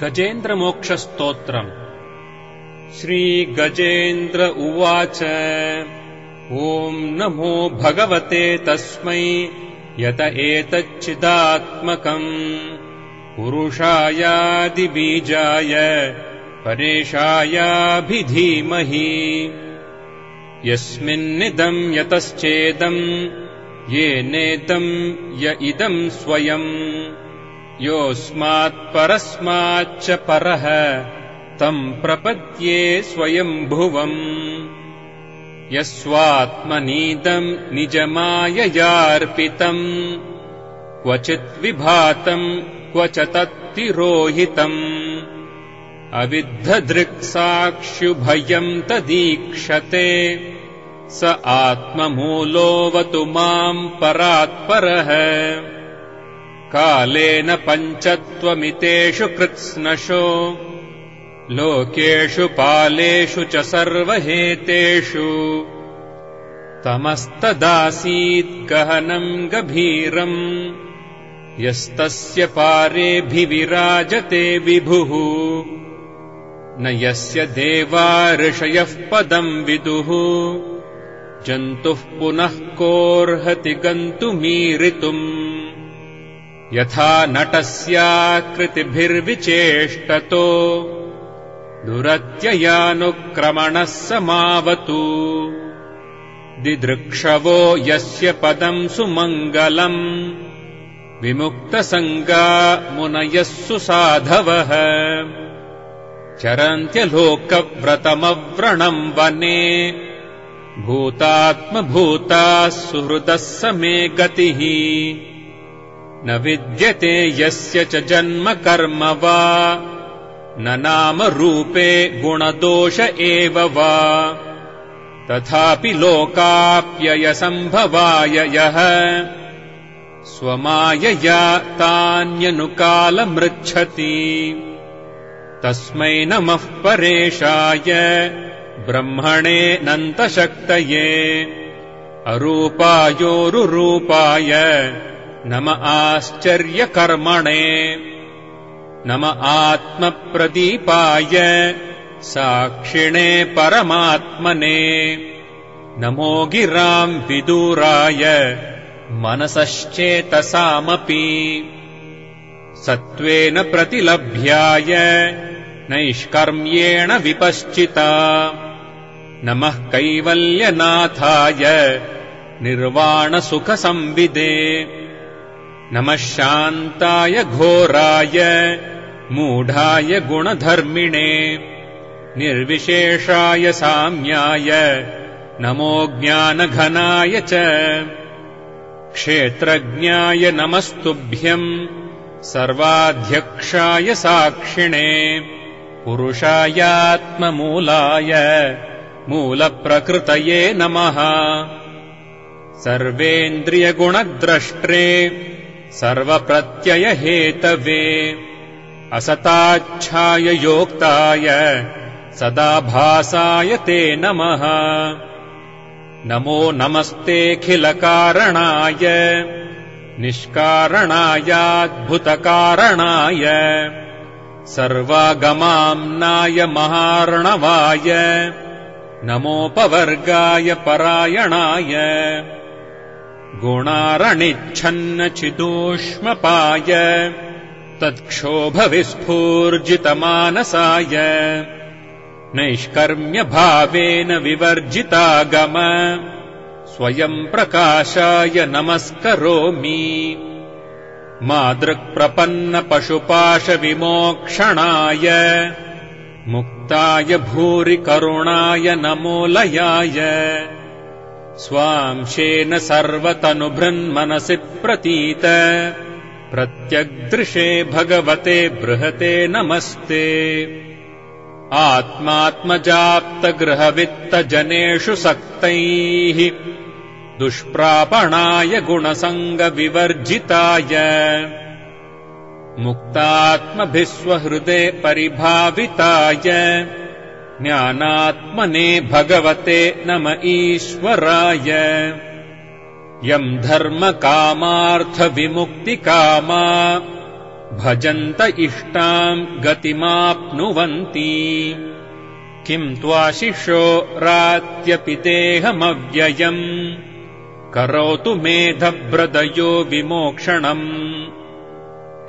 गजेन्द्रमोक्षस्तोत्रम्। श्रीगजेन्द्र उवाच। ॐ नमो भगवते तस्मै यत एतच्चिदात्मकम् पुरुषायादिबीजाय परेशायाभिधीमहि। यस्मिन्निदम् यतश्चेदम् येनेदम् य इदम् स्वयम् योऽस्मात्परस्माच्च परः तम् प्रपद्ये स्वयम्भुवम्। यस्वात्मनीदम् निजमाययार्पितम् क्वचित् विभातम् क्वच तत्तिरोहितम् अविद्धदृक्साक्षुभयम् तदीक्षते स आत्ममूलोऽवतु माम् परात्परः। कालेन पञ्चत्वमितेषु कृत्स्नशो लोकेषु पालेषु च सर्वहेतेषु तमस्तदासीत् गहनम् गभीरम् यस्तस्य पारेऽभिविराजते विभुः। न यस्य देवा ऋषयः पदम् विदुः जन्तुः पुनः कोऽर्हति गन्तुमीरितुम्। यथा नटस्याकृतिभिर्विचेष्टतो दुरत्ययानुक्रमणः समावतु। दिदृक्षवो यस्य पदम् सुमङ्गलम् विमुक्तसङ्गा मुनयः सुसाधवः। चरन्त्यलोकव्रतमव्रणम् वने भूतात्मभूताः सुहृदः समे गतिः। न विद्यते यस्य च जन्म कर्म वा न नाम रूपे गुणदोष एव वा। तथापि लोकाप्ययसम्भवाय यः स्वमायया तान्यनुकालमृच्छति। तस्मै नमः परेशाय ब्रह्मणेऽनन्तशक्तये अरूपायोरुरूपाय नम आश्चर्यकर्मणे। नम आत्मप्रदीपाय साक्षिणे परमात्मने। नमो गिराम् विदूराय मनसश्चेतसामपि। सत्त्वेन प्रतिलभ्याय नैष्कर्म्येण विपश्चिता। नमः कैवल्यनाथाय निर्वाणसुखसंविदे। नमः शान्ताय घोराय मूढाय गुणधर्मिणे। निर्विशेषाय साम्याय नमो ज्ञानघनाय च। क्षेत्रज्ञाय नमस्तुभ्यम् सर्वाध्यक्षाय साक्षिणे। पुरुषायात्ममूलाय मूलप्रकृतये नमः। सर्वेन्द्रियगुणद्रष्ट्रे सर्वप्रत्ययहेतवे असताच्छाय योक्ताय सदाभासाय ते नमः। नमो नमस्तेऽखिलकारणाय निष्कारणायाद्भुतकारणाय सर्वागमाम्नाय महार्णवाय नमोपवर्गाय परायणाय। गुणारणिच्छन्नचिदूष्मपाय तत्क्षोभविस्फूर्जितमानसाय नैष्कर्म्यभावेन विवर्जितागम स्वयम् प्रकाशाय नमस्करोमि। मादृक्प्रपन्नपशुपाशविमोक्षणाय मुक्ताय भूरि करुणाय नमोलयाय। स्वांशेन सर्वतनुभृन्मनसि प्रतीत प्रत्यग्दृशे भगवते बृहते नमस्ते। आत्मात्मजाप्तगृहवित्तजनेषु सक्तैः दुष्प्रापणाय गुणसङ्गविवर्जिताय। मुक्तात्मभिस्वहृदे परिभाविताय ज्ञानात्मने भगवते नम ईश्वराय। यम् धर्मकामार्थविमुक्तिकामा भजन्त इष्टाम् गतिमाप्नुवन्ति। किम् त्वाशिषो रात्यपि देहमव्ययम् करोतु मेधव्रतयो विमोक्षणम्।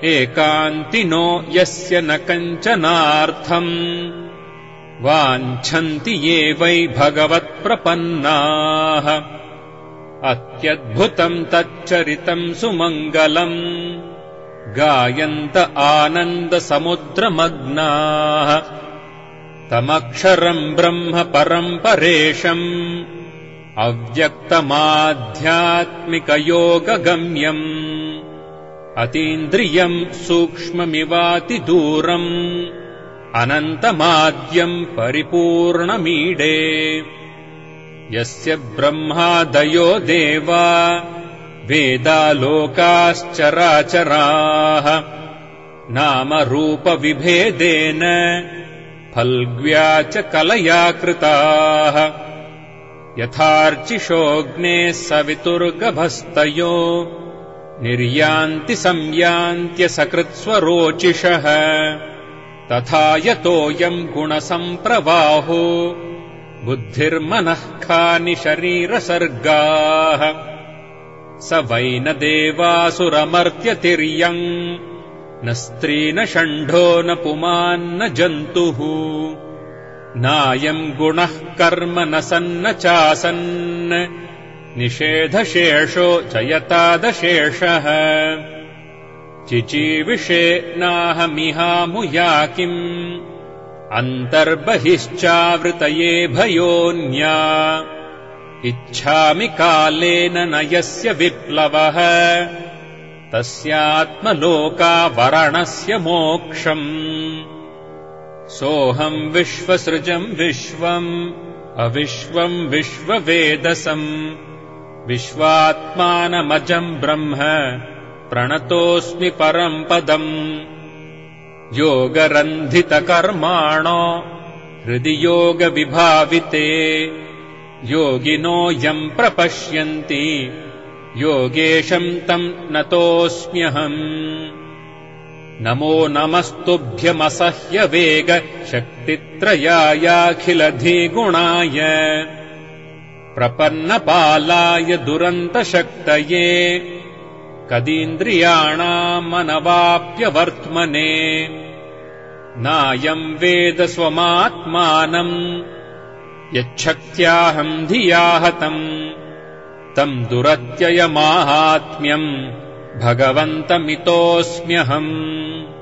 एकान्तिनो यस्य न कञ्चनार्थम् वाञ्छन्ति ये वै भगवत्प्रपन्नाः। अत्यद्भुतम् तच्चरितम् सुमङ्गलम् गायन्त आनन्दसमुद्रमग्नाः। तमक्षरम् ब्रह्म परम् परेशम् अव्यक्तमाध्यात्मिकयोगगम्यम्। अतीन्द्रियम् सूक्ष्ममिवातिदूरम् अनन्तमाद्यम् परिपूर्णमीडे। यस्य ब्रह्मादयो देवा वेदालोकाश्चराचराः नामरूपविभेदेन फल्ग्व्या च कलया कृताः। यथार्चिषोऽग्नेः सवितुर्गभस्तयो निर्यान्ति संयान्त्यसकृत्स्वरोचिषः। तथा यतोऽयम् गुणसम्प्रवाहो बुद्धिर्मनः खानि शरीरसर्गाः। स वै न देवासुरमर्त्यतिर्यम् न स्त्री न षण्ढो न पुमान्न जन्तुः। नायम् गुणः कर्म न सन्न चासन् निषेधशेषो जयतादशेषः। चिचीविषे नाहमिहामुया किम् अन्तर्बहिश्चावृतये भयोन्या। इच्छामि कालेन न यस्य विप्लवः तस्यात्मलोकावरणस्य मोक्षम्। सोऽहम् विश्वसृजम् विश्वम् अविश्वम् विश्ववेदसम् विश्वात्मानमजम् ब्रह्म प्रणतोऽस्मि परम् पदम्। योगरन्धितकर्माणो हृदि योगविभाविते योगिनो यम् प्रपश्यन्ति योगेशम् तम् नतोऽस्म्यहम्। नमो नमस्तुभ्यमसह्यवेग शक्तित्रयायाखिलधिगुणाय प्रपन्नपालाय दुरन्तशक्तये कदीन्द्रियाणामनवाप्यवर्त्मने। नायम् वेद स्वमात्मानम् यच्छक्त्याहम् धिया हतम् तम् दुरत्ययमाहात्म्यम् भगवन्तमितोऽस्म्यहम्।